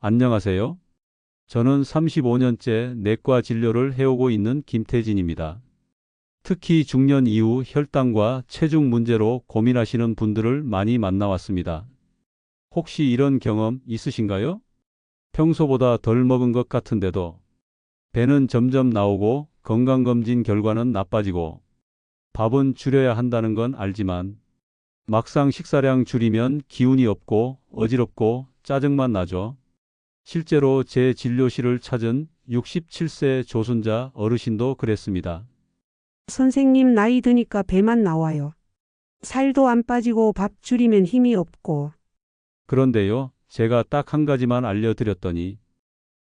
안녕하세요. 저는 35년째 내과 진료를 해오고 있는 김태진입니다. 특히 중년 이후 혈당과 체중 문제로 고민하시는 분들을 많이 만나왔습니다. 혹시 이런 경험 있으신가요? 평소보다 덜 먹은 것 같은데도 배는 점점 나오고 건강검진 결과는 나빠지고 밥은 줄여야 한다는 건 알지만 막상 식사량 줄이면 기운이 없고 어지럽고 짜증만 나죠. 실제로 제 진료실을 찾은 67세 조순자 어르신도 그랬습니다. 선생님, 나이 드니까 배만 나와요. 살도 안 빠지고 밥 줄이면 힘이 없고. 그런데요, 제가 딱 한 가지만 알려드렸더니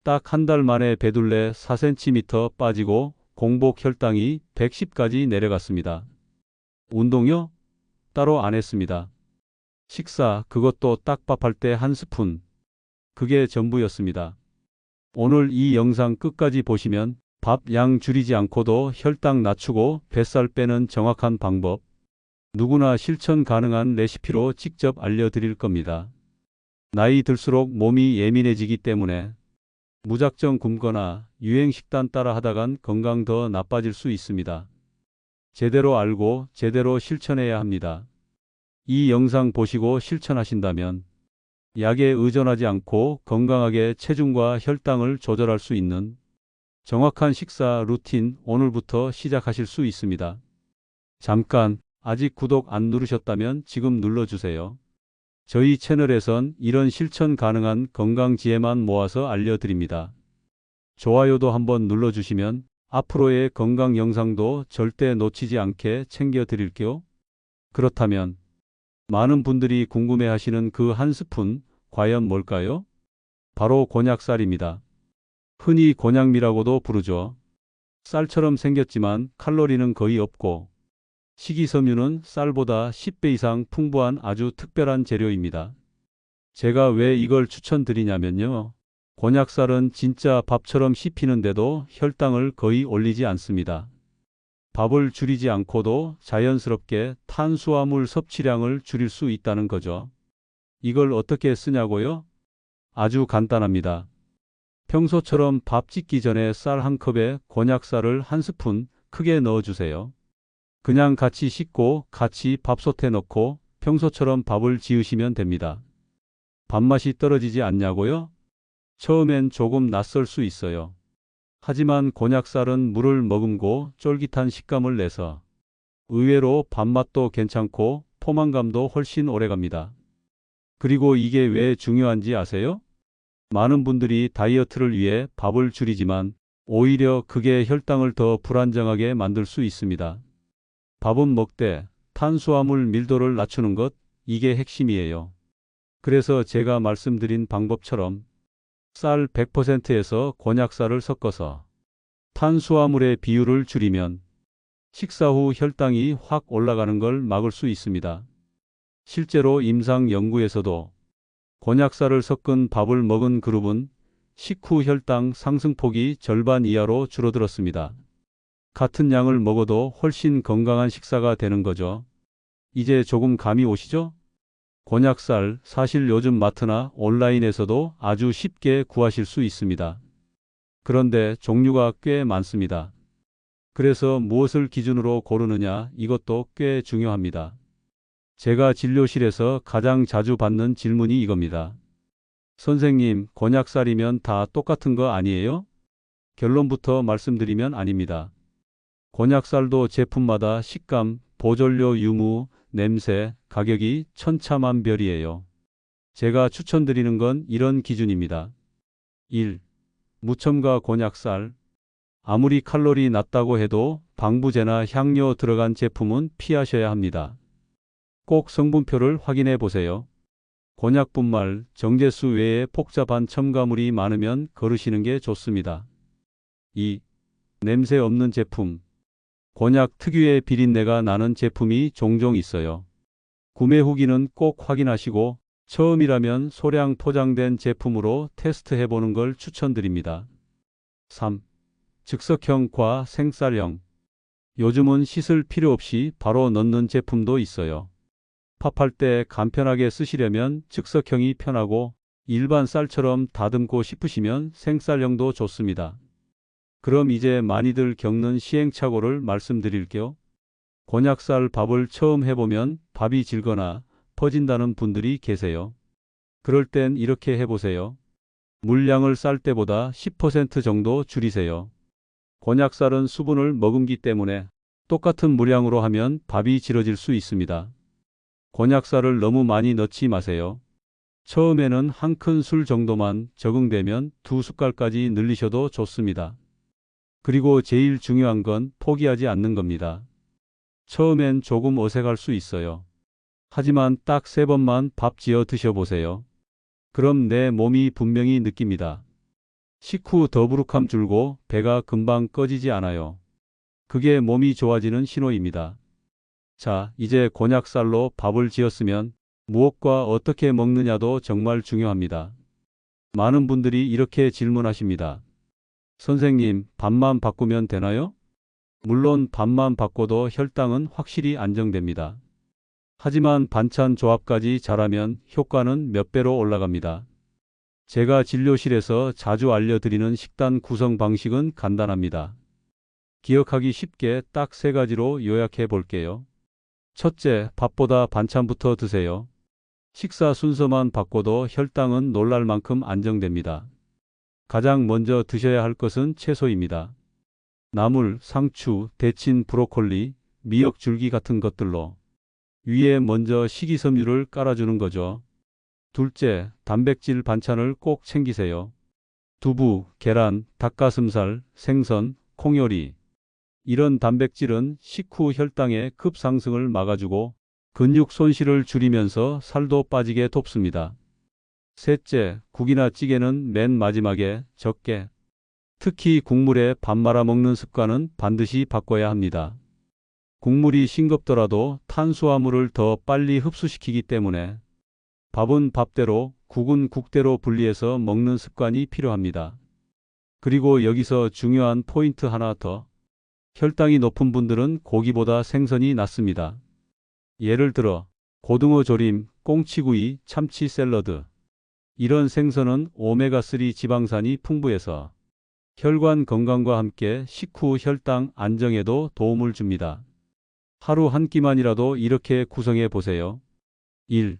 딱 한 달 만에 배둘레 4cm 빠지고 공복 혈당이 110까지 내려갔습니다. 운동요? 따로 안 했습니다. 식사, 그것도 딱밥할 때 한 스푼. 그게 전부였습니다. 오늘 이 영상 끝까지 보시면 밥 양 줄이지 않고도 혈당 낮추고 뱃살 빼는 정확한 방법, 누구나 실천 가능한 레시피로 직접 알려드릴 겁니다. 나이 들수록 몸이 예민해지기 때문에 무작정 굶거나 유행 식단 따라 하다간 건강 더 나빠질 수 있습니다. 제대로 알고 제대로 실천해야 합니다. 이 영상 보시고 실천하신다면 약에 의존하지 않고 건강하게 체중과 혈당을 조절할 수 있는 정확한 식사 루틴 오늘부터 시작하실 수 있습니다. 잠깐, 아직 구독 안 누르셨다면 지금 눌러주세요. 저희 채널에선 이런 실천 가능한 건강 지혜만 모아서 알려드립니다. 좋아요도 한번 눌러주시면 앞으로의 건강 영상도 절대 놓치지 않게 챙겨드릴게요. 그렇다면 많은 분들이 궁금해하시는 그 한 스푼, 과연 뭘까요? 바로 곤약쌀입니다. 흔히 곤약미라고도 부르죠. 쌀처럼 생겼지만 칼로리는 거의 없고 식이섬유는 쌀보다 10배 이상 풍부한 아주 특별한 재료입니다. 제가 왜 이걸 추천드리냐면요. 곤약쌀은 진짜 밥처럼 씹히는데도 혈당을 거의 올리지 않습니다. 밥을 줄이지 않고도 자연스럽게 탄수화물 섭취량을 줄일 수 있다는 거죠. 이걸 어떻게 쓰냐고요? 아주 간단합니다. 평소처럼 밥 짓기 전에 쌀 한 컵에 곤약쌀을 한 스푼 크게 넣어주세요. 그냥 같이 씻고 같이 밥솥에 넣고 평소처럼 밥을 지으시면 됩니다. 밥맛이 떨어지지 않냐고요? 처음엔 조금 낯설 수 있어요. 하지만 곤약쌀은 물을 머금고 쫄깃한 식감을 내서 의외로 밥맛도 괜찮고 포만감도 훨씬 오래갑니다. 그리고 이게 왜 중요한지 아세요? 많은 분들이 다이어트를 위해 밥을 줄이지만 오히려 그게 혈당을 더 불안정하게 만들 수 있습니다. 밥은 먹되 탄수화물 밀도를 낮추는 것, 이게 핵심이에요. 그래서 제가 말씀드린 방법처럼 쌀 100%에서 곤약쌀을 섞어서 탄수화물의 비율을 줄이면 식사 후 혈당이 확 올라가는 걸 막을 수 있습니다. 실제로 임상 연구에서도 곤약쌀을 섞은 밥을 먹은 그룹은 식후 혈당 상승폭이 절반 이하로 줄어들었습니다. 같은 양을 먹어도 훨씬 건강한 식사가 되는 거죠. 이제 조금 감이 오시죠? 곤약쌀, 사실 요즘 마트나 온라인에서도 아주 쉽게 구하실 수 있습니다. 그런데 종류가 꽤 많습니다. 그래서 무엇을 기준으로 고르느냐, 이것도 꽤 중요합니다. 제가 진료실에서 가장 자주 받는 질문이 이겁니다. 선생님, 곤약쌀이면 다 똑같은 거 아니에요? 결론부터 말씀드리면 아닙니다. 곤약쌀도 제품마다 식감, 보존료 유무, 냄새, 가격이 천차만별이에요. 제가 추천드리는 건 이런 기준입니다. 1. 무첨가 곤약쌀. 아무리 칼로리 낮다고 해도 방부제나 향료 들어간 제품은 피하셔야 합니다. 꼭 성분표를 확인해 보세요. 곤약분말, 정제수 외에 복잡한 첨가물이 많으면 거르시는 게 좋습니다. 2. 냄새 없는 제품. 곤약 특유의 비린내가 나는 제품이 종종 있어요. 구매 후기는 꼭 확인하시고 처음이라면 소량 포장된 제품으로 테스트해 보는 걸 추천드립니다. 3. 즉석형과 생쌀형. 요즘은 씻을 필요 없이 바로 넣는 제품도 있어요. 팝할 때 간편하게 쓰시려면 즉석형이 편하고 일반 쌀처럼 다듬고 싶으시면 생쌀형도 좋습니다. 그럼 이제 많이들 겪는 시행착오를 말씀드릴게요. 곤약쌀 밥을 처음 해보면 밥이 질거나 퍼진다는 분들이 계세요. 그럴 땐 이렇게 해보세요. 물량을 쌀 때보다 10% 정도 줄이세요. 곤약쌀은 수분을 머금기 때문에 똑같은 물량으로 하면 밥이 질어질 수 있습니다. 곤약쌀을 너무 많이 넣지 마세요. 처음에는 한 큰술 정도만 적응되면 2숟갈까지 늘리셔도 좋습니다. 그리고 제일 중요한 건 포기하지 않는 겁니다. 처음엔 조금 어색할 수 있어요. 하지만 딱 3번만 밥 지어 드셔보세요. 그럼 내 몸이 분명히 느낍니다. 식후 더부룩함 줄고 배가 금방 꺼지지 않아요. 그게 몸이 좋아지는 신호입니다. 자, 이제 곤약쌀로 밥을 지었으면 무엇과 어떻게 먹느냐도 정말 중요합니다. 많은 분들이 이렇게 질문하십니다. 선생님, 밥만 바꾸면 되나요? 물론 밥만 바꿔도 혈당은 확실히 안정됩니다. 하지만 반찬 조합까지 잘하면 효과는 몇 배로 올라갑니다. 제가 진료실에서 자주 알려드리는 식단 구성 방식은 간단합니다. 기억하기 쉽게 딱 3가지로 요약해 볼게요. 첫째, 밥보다 반찬부터 드세요. 식사 순서만 바꿔도 혈당은 놀랄 만큼 안정됩니다. 가장 먼저 드셔야 할 것은 채소입니다. 나물, 상추, 데친 브로콜리, 미역 줄기 같은 것들로 위에 먼저 식이섬유를 깔아주는 거죠. 둘째, 단백질 반찬을 꼭 챙기세요. 두부, 계란, 닭가슴살, 생선, 콩요리. 이런 단백질은 식후 혈당의 급상승을 막아주고 근육 손실을 줄이면서 살도 빠지게 돕습니다. 셋째, 국이나 찌개는 맨 마지막에 적게. 특히 국물에 밥 말아 먹는 습관은 반드시 바꿔야 합니다. 국물이 싱겁더라도 탄수화물을 더 빨리 흡수시키기 때문에 밥은 밥대로, 국은 국대로 분리해서 먹는 습관이 필요합니다. 그리고 여기서 중요한 포인트 하나 더. 혈당이 높은 분들은 고기보다 생선이 낫습니다. 예를 들어 고등어 조림, 꽁치구이, 참치 샐러드. 이런 생선은 오메가3 지방산이 풍부해서 혈관 건강과 함께 식후 혈당 안정에도 도움을 줍니다. 하루 한 끼만이라도 이렇게 구성해 보세요. 1.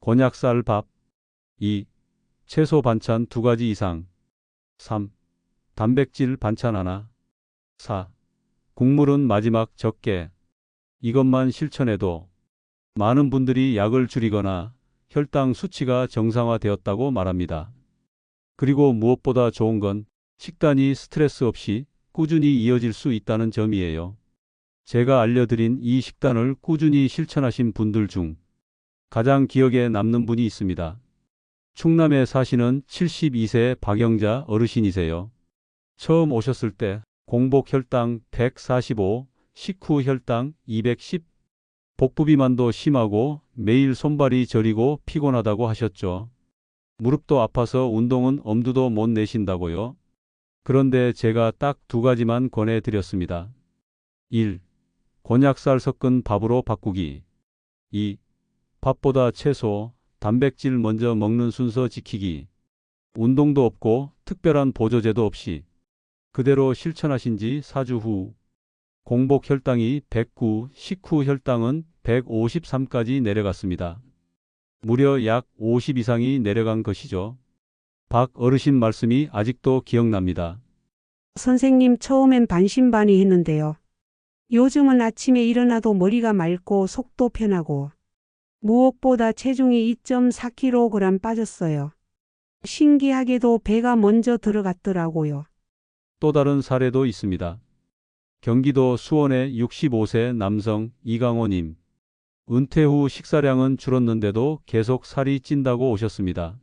곤약쌀 밥. 2. 채소 반찬 2가지 이상. 3. 단백질 반찬 하나. 4. 국물은 마지막 적게. 이것만 실천해도 많은 분들이 약을 줄이거나 혈당 수치가 정상화되었다고 말합니다. 그리고 무엇보다 좋은 건 식단이 스트레스 없이 꾸준히 이어질 수 있다는 점이에요. 제가 알려드린 이 식단을 꾸준히 실천하신 분들 중 가장 기억에 남는 분이 있습니다. 충남에 사시는 72세 박영자 어르신이세요. 처음 오셨을 때 공복 혈당 145, 식후 혈당 210, 복부 비만도 심하고 매일 손발이 저리고 피곤하다고 하셨죠. 무릎도 아파서 운동은 엄두도 못 내신다고요. 그런데 제가 딱 2가지만 권해드렸습니다. 1. 곤약쌀 섞은 밥으로 바꾸기. 2. 밥보다 채소, 단백질 먼저 먹는 순서 지키기. 운동도 없고 특별한 보조제도 없이 그대로 실천하신 지 4주 후 공복 혈당이 109, 식후 혈당은 153까지 내려갔습니다. 무려 약 50 이상이 내려간 것이죠. 박 어르신 말씀이 아직도 기억납니다. 선생님 처음엔 반신반의했는데요. 요즘은 아침에 일어나도 머리가 맑고 속도 편하고 무엇보다 체중이 2.4kg 빠졌어요. 신기하게도 배가 먼저 들어갔더라고요. 또 다른 사례도 있습니다. 경기도 수원의 65세 남성 이강호님. 은퇴 후 식사량은 줄었는데도 계속 살이 찐다고 오셨습니다.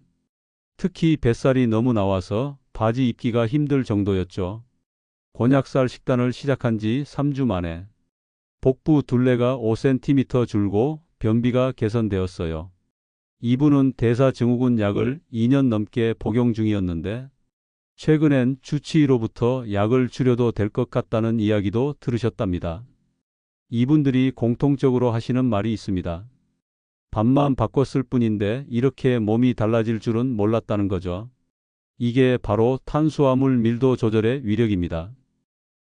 특히 뱃살이 너무 나와서 바지 입기가 힘들 정도였죠. 곤약쌀 식단을 시작한 지 3주 만에 복부 둘레가 5cm 줄고 변비가 개선되었어요. 이분은 대사증후군 약을 2년 넘게 복용 중이었는데 최근엔 주치의로부터 약을 줄여도 될 것 같다는 이야기도 들으셨답니다. 이분들이 공통적으로 하시는 말이 있습니다. 밥만 바꿨을 뿐인데 이렇게 몸이 달라질 줄은 몰랐다는 거죠. 이게 바로 탄수화물 밀도 조절의 위력입니다.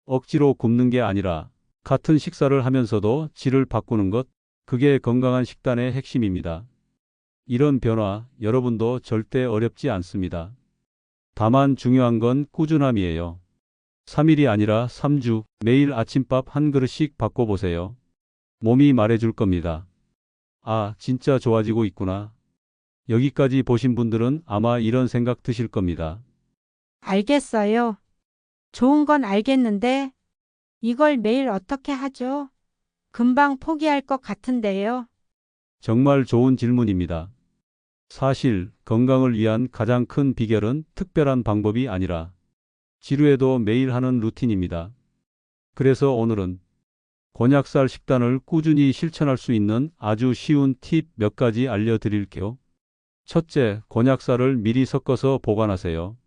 억지로 굶는 게 아니라 같은 식사를 하면서도 질을 바꾸는 것, 그게 건강한 식단의 핵심입니다. 이런 변화 여러분도 절대 어렵지 않습니다. 다만 중요한 건 꾸준함이에요. 3일이 아니라 3주, 매일 아침밥 한 그릇씩 바꿔보세요. 몸이 말해줄 겁니다. 아, 진짜 좋아지고 있구나. 여기까지 보신 분들은 아마 이런 생각 드실 겁니다. 알겠어요. 좋은 건 알겠는데 이걸 매일 어떻게 하죠? 금방 포기할 것 같은데요. 정말 좋은 질문입니다. 사실 건강을 위한 가장 큰 비결은 특별한 방법이 아니라 지루해도 매일 하는 루틴입니다. 그래서 오늘은 곤약살 식단을 꾸준히 실천할 수 있는 아주 쉬운 팁 몇 가지 알려드릴게요. 첫째, 곤약살을 미리 섞어서 보관하세요.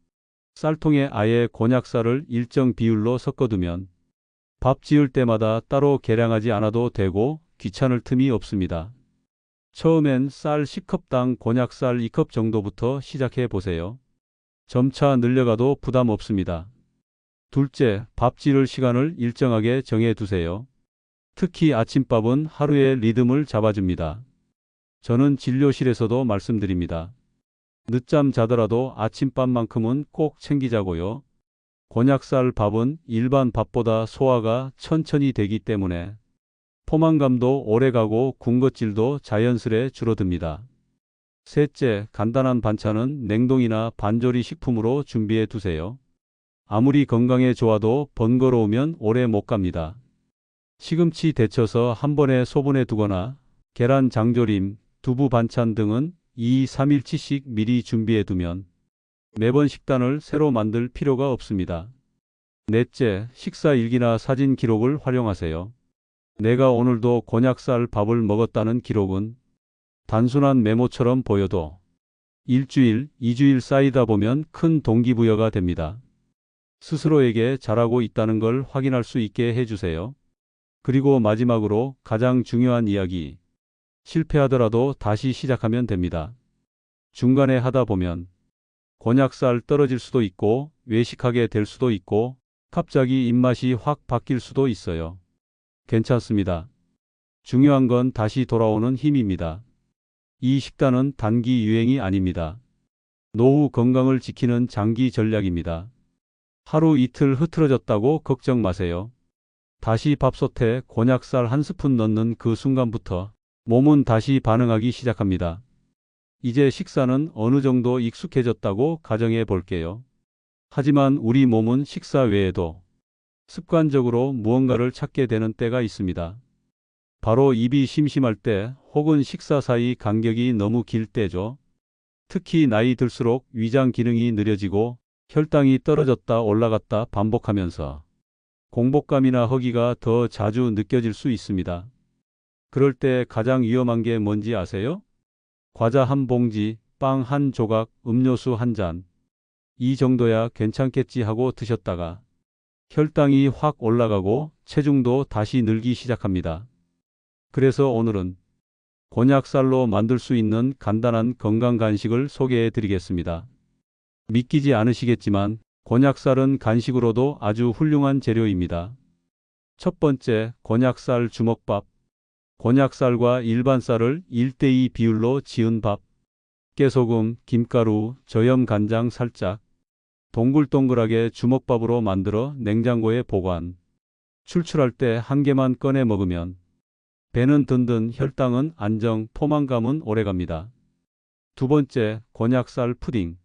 쌀통에 아예 곤약살을 일정 비율로 섞어두면 밥 지을 때마다 따로 계량하지 않아도 되고 귀찮을 틈이 없습니다. 처음엔 쌀 10컵당 곤약살 2컵 정도부터 시작해 보세요. 점차 늘려가도 부담 없습니다. 둘째, 밥 지을 시간을 일정하게 정해 두세요. 특히 아침밥은 하루의 리듬을 잡아줍니다. 저는 진료실에서도 말씀드립니다. 늦잠 자더라도 아침밥만큼은 꼭 챙기자고요. 곤약살 밥은 일반 밥보다 소화가 천천히 되기 때문에 포만감도 오래가고 군것질도 자연스레 줄어듭니다. 셋째, 간단한 반찬은 냉동이나 반조리 식품으로 준비해 두세요. 아무리 건강에 좋아도 번거로우면 오래 못 갑니다. 시금치 데쳐서 한 번에 소분해 두거나 계란 장조림, 두부 반찬 등은 2, 3일치씩 미리 준비해 두면 매번 식단을 새로 만들 필요가 없습니다. 넷째, 식사 일기나 사진 기록을 활용하세요. 내가 오늘도 곤약살 밥을 먹었다는 기록은 단순한 메모처럼 보여도 일주일, 2주일 쌓이다 보면 큰 동기부여가 됩니다. 스스로에게 잘하고 있다는 걸 확인할 수 있게 해주세요. 그리고 마지막으로 가장 중요한 이야기, 실패하더라도 다시 시작하면 됩니다. 중간에 하다 보면 곤약살 떨어질 수도 있고 외식하게 될 수도 있고 갑자기 입맛이 확 바뀔 수도 있어요. 괜찮습니다. 중요한 건 다시 돌아오는 힘입니다. 이 식단은 단기 유행이 아닙니다. 노후 건강을 지키는 장기 전략입니다. 하루 이틀 흐트러졌다고 걱정 마세요. 다시 밥솥에 곤약살 한 스푼 넣는 그 순간부터 몸은 다시 반응하기 시작합니다. 이제 식사는 어느 정도 익숙해졌다고 가정해 볼게요. 하지만 우리 몸은 식사 외에도 습관적으로 무언가를 찾게 되는 때가 있습니다. 바로 입이 심심할 때 혹은 식사 사이 간격이 너무 길 때죠. 특히 나이 들수록 위장 기능이 느려지고 혈당이 떨어졌다 올라갔다 반복하면서 공복감이나 허기가 더 자주 느껴질 수 있습니다. 그럴 때 가장 위험한 게 뭔지 아세요? 과자 한 봉지, 빵 한 조각, 음료수 한 잔. 이 정도야 괜찮겠지 하고 드셨다가 혈당이 확 올라가고 체중도 다시 늘기 시작합니다. 그래서 오늘은 곤약살로 만들 수 있는 간단한 건강 간식을 소개해 드리겠습니다. 믿기지 않으시겠지만 곤약살은 간식으로도 아주 훌륭한 재료입니다. 첫 번째, 곤약살 주먹밥. 곤약살과 일반 쌀을 1:2 비율로 지은 밥. 깨소금, 김가루, 저염 간장 살짝. 동글동글하게 주먹밥으로 만들어 냉장고에 보관. 출출할 때 한 개만 꺼내 먹으면 배는 든든, 혈당은 안정, 포만감은 오래갑니다. 두 번째, 곤약살 푸딩.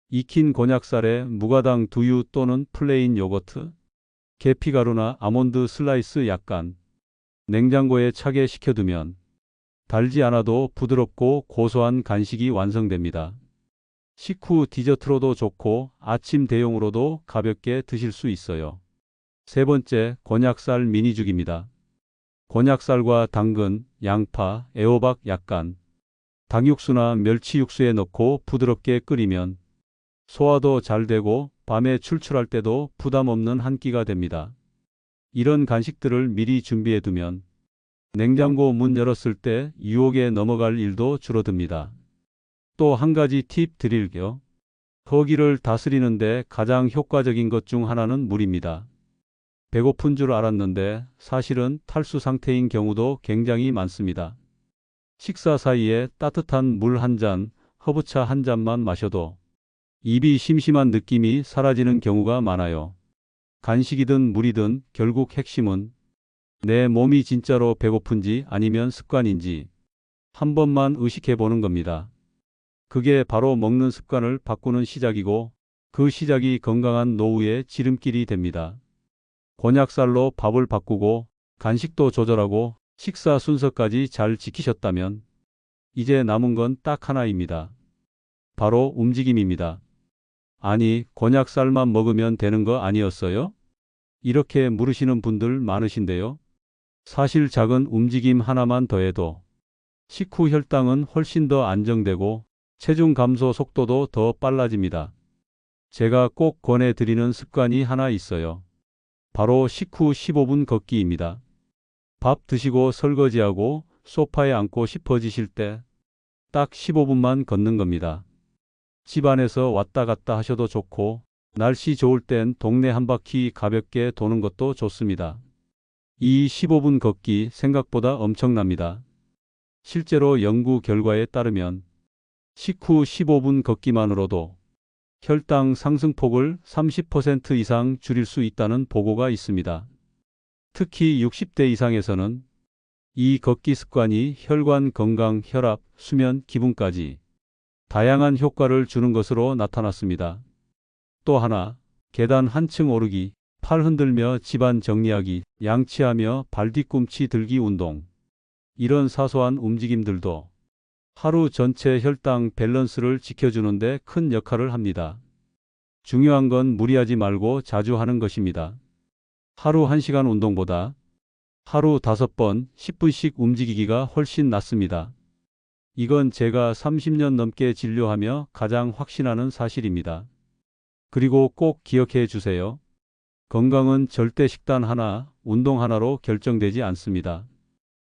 익힌 곤약살에 무가당 두유 또는 플레인 요거트, 계피가루나 아몬드 슬라이스 약간. 냉장고에 차게 식혀두면 달지 않아도 부드럽고 고소한 간식이 완성됩니다. 식후 디저트로도 좋고 아침 대용으로도 가볍게 드실 수 있어요. 세 번째, 곤약살 미니죽입니다. 곤약살과 당근, 양파, 애호박 약간, 닭육수나 멸치육수에 넣고 부드럽게 끓이면 소화도 잘 되고 밤에 출출할 때도 부담 없는 한 끼가 됩니다. 이런 간식들을 미리 준비해 두면 냉장고 문 열었을 때 유혹에 넘어갈 일도 줄어듭니다. 또 한 가지 팁 드릴게요. 허기를 다스리는데 가장 효과적인 것 중 하나는 물입니다. 배고픈 줄 알았는데 사실은 탈수 상태인 경우도 굉장히 많습니다. 식사 사이에 따뜻한 물 한 잔, 허브차 한 잔만 마셔도 입이 심심한 느낌이 사라지는 경우가 많아요. 간식이든 물이든 결국 핵심은 내 몸이 진짜로 배고픈지 아니면 습관인지 한 번만 의식해 보는 겁니다. 그게 바로 먹는 습관을 바꾸는 시작이고 그 시작이 건강한 노후의 지름길이 됩니다. 곤약살로 밥을 바꾸고 간식도 조절하고 식사 순서까지 잘 지키셨다면 이제 남은 건 딱 하나입니다. 바로 움직임입니다. 아니, 곤약살만 먹으면 되는 거 아니었어요? 이렇게 물으시는 분들 많으신데요. 사실 작은 움직임 하나만 더해도 식후 혈당은 훨씬 더 안정되고 체중 감소 속도도 더 빨라집니다. 제가 꼭 권해드리는 습관이 하나 있어요. 바로 식후 15분 걷기입니다. 밥 드시고 설거지하고 소파에 앉고 싶어지실 때 딱 15분만 걷는 겁니다. 집 안에서 왔다 갔다 하셔도 좋고 날씨 좋을 땐 동네 한 바퀴 가볍게 도는 것도 좋습니다. 이 15분 걷기 생각보다 엄청납니다. 실제로 연구 결과에 따르면 식후 15분 걷기만으로도 혈당 상승폭을 30% 이상 줄일 수 있다는 보고가 있습니다. 특히 60대 이상에서는 이 걷기 습관이 혈관 건강, 혈압, 수면, 기분까지 다양한 효과를 주는 것으로 나타났습니다. 또 하나, 계단 한층 오르기, 팔 흔들며 집안 정리하기, 양치하며 발 뒤꿈치 들기 운동. 이런 사소한 움직임들도 하루 전체 혈당 밸런스를 지켜주는데 큰 역할을 합니다. 중요한 건 무리하지 말고 자주 하는 것입니다. 하루 1시간 운동보다 하루 5번 10분씩 움직이기가 훨씬 낫습니다. 이건 제가 30년 넘게 진료하며 가장 확신하는 사실입니다. 그리고 꼭 기억해 주세요. 건강은 절대 식단 하나, 운동 하나로 결정되지 않습니다.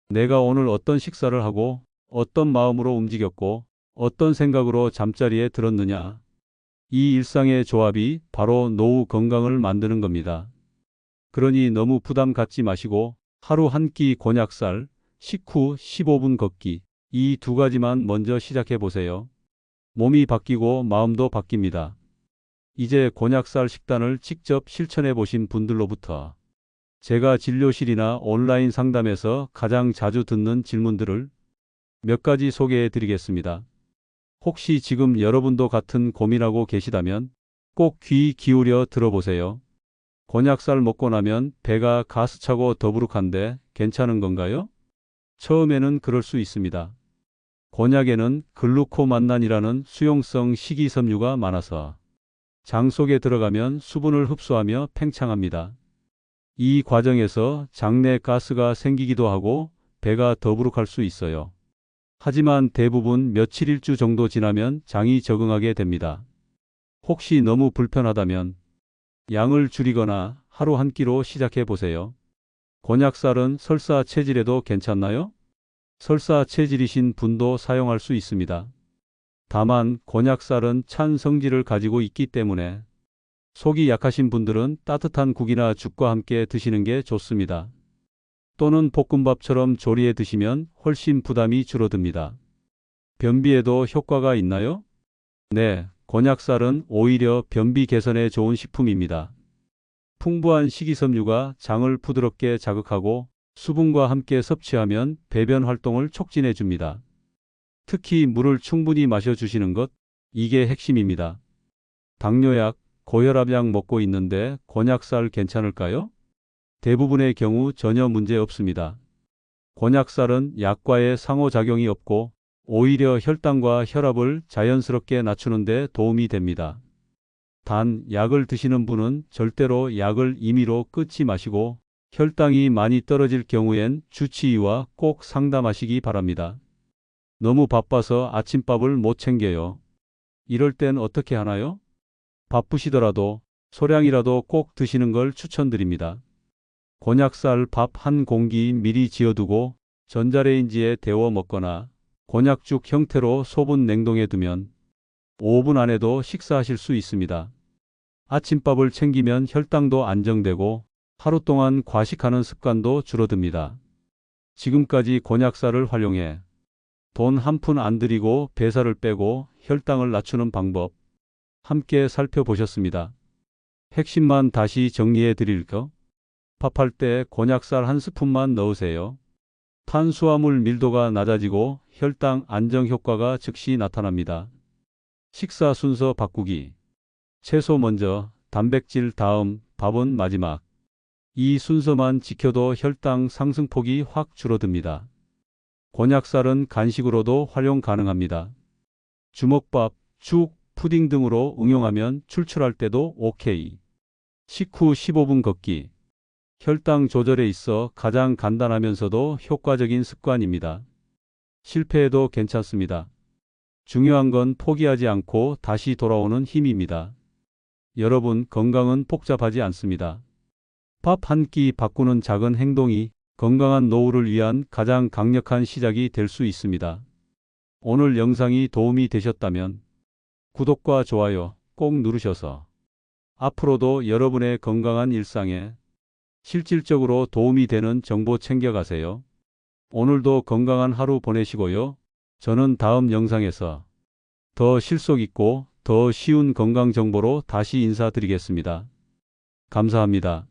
내가 오늘 어떤 식사를 하고 어떤 마음으로 움직였고 어떤 생각으로 잠자리에 들었느냐. 이 일상의 조합이 바로 노후 건강을 만드는 겁니다. 그러니 너무 부담 갖지 마시고 하루 한 끼 곤약살, 식후 15분 걷기, 이 두 가지만 먼저 시작해 보세요. 몸이 바뀌고 마음도 바뀝니다. 이제 곤약살 식단을 직접 실천해 보신 분들로부터 제가 진료실이나 온라인 상담에서 가장 자주 듣는 질문들을 몇 가지 소개해 드리겠습니다. 혹시 지금 여러분도 같은 고민하고 계시다면 꼭 귀 기울여 들어보세요. 곤약살 먹고 나면 배가 가스차고 더부룩한데 괜찮은 건가요? 처음에는 그럴 수 있습니다. 곤약에는 글루코만난이라는 수용성 식이섬유가 많아서 장 속에 들어가면 수분을 흡수하며 팽창합니다. 이 과정에서 장내 가스가 생기기도 하고 배가 더부룩할 수 있어요. 하지만 대부분 며칠 일주 정도 지나면 장이 적응하게 됩니다. 혹시 너무 불편하다면 양을 줄이거나 하루 한 끼로 시작해 보세요. 곤약살은 설사 체질에도 괜찮나요? 설사 체질이신 분도 사용할 수 있습니다. 다만 곤약살은 찬 성질을 가지고 있기 때문에 속이 약하신 분들은 따뜻한 국이나 죽과 함께 드시는 게 좋습니다. 또는 볶음밥처럼 조리해 드시면 훨씬 부담이 줄어듭니다. 변비에도 효과가 있나요? 네, 곤약살은 오히려 변비 개선에 좋은 식품입니다. 풍부한 식이섬유가 장을 부드럽게 자극하고 수분과 함께 섭취하면 배변 활동을 촉진해 줍니다. 특히 물을 충분히 마셔주시는 것, 이게 핵심입니다. 당뇨약, 고혈압약 먹고 있는데 곤약살 괜찮을까요? 대부분의 경우 전혀 문제 없습니다. 곤약살은 약과의 상호작용이 없고 오히려 혈당과 혈압을 자연스럽게 낮추는 데 도움이 됩니다. 단, 약을 드시는 분은 절대로 약을 임의로 끊지 마시고 혈당이 많이 떨어질 경우엔 주치의와 꼭 상담하시기 바랍니다. 너무 바빠서 아침밥을 못 챙겨요. 이럴 땐 어떻게 하나요? 바쁘시더라도 소량이라도 꼭 드시는 걸 추천드립니다. 곤약살 밥 한 공기 미리 지어두고 전자레인지에 데워 먹거나 곤약죽 형태로 소분 냉동해 두면 5분 안에도 식사하실 수 있습니다. 아침밥을 챙기면 혈당도 안정되고 하루 동안 과식하는 습관도 줄어듭니다. 지금까지 곤약쌀을 활용해 돈 한 푼 안 들이고 배살을 빼고 혈당을 낮추는 방법 함께 살펴보셨습니다. 핵심만 다시 정리해 드릴까? 밥할 때 곤약쌀 한 스푼만 넣으세요. 탄수화물 밀도가 낮아지고 혈당 안정 효과가 즉시 나타납니다. 식사 순서 바꾸기. 채소 먼저, 단백질 다음, 밥은 마지막. 이 순서만 지켜도 혈당 상승폭이 확 줄어듭니다. 곤약쌀은 간식으로도 활용 가능합니다. 주먹밥, 죽, 푸딩 등으로 응용하면 출출할 때도 오케이. 식후 15분 걷기. 혈당 조절에 있어 가장 간단하면서도 효과적인 습관입니다. 실패해도 괜찮습니다. 중요한 건 포기하지 않고 다시 돌아오는 힘입니다. 여러분, 건강은 복잡하지 않습니다. 밥 한 끼 바꾸는 작은 행동이 건강한 노후를 위한 가장 강력한 시작이 될 수 있습니다. 오늘 영상이 도움이 되셨다면 구독과 좋아요 꼭 누르셔서 앞으로도 여러분의 건강한 일상에 실질적으로 도움이 되는 정보 챙겨가세요. 오늘도 건강한 하루 보내시고요. 저는 다음 영상에서 더 실속 있고 더 쉬운 건강 정보로 다시 인사드리겠습니다. 감사합니다.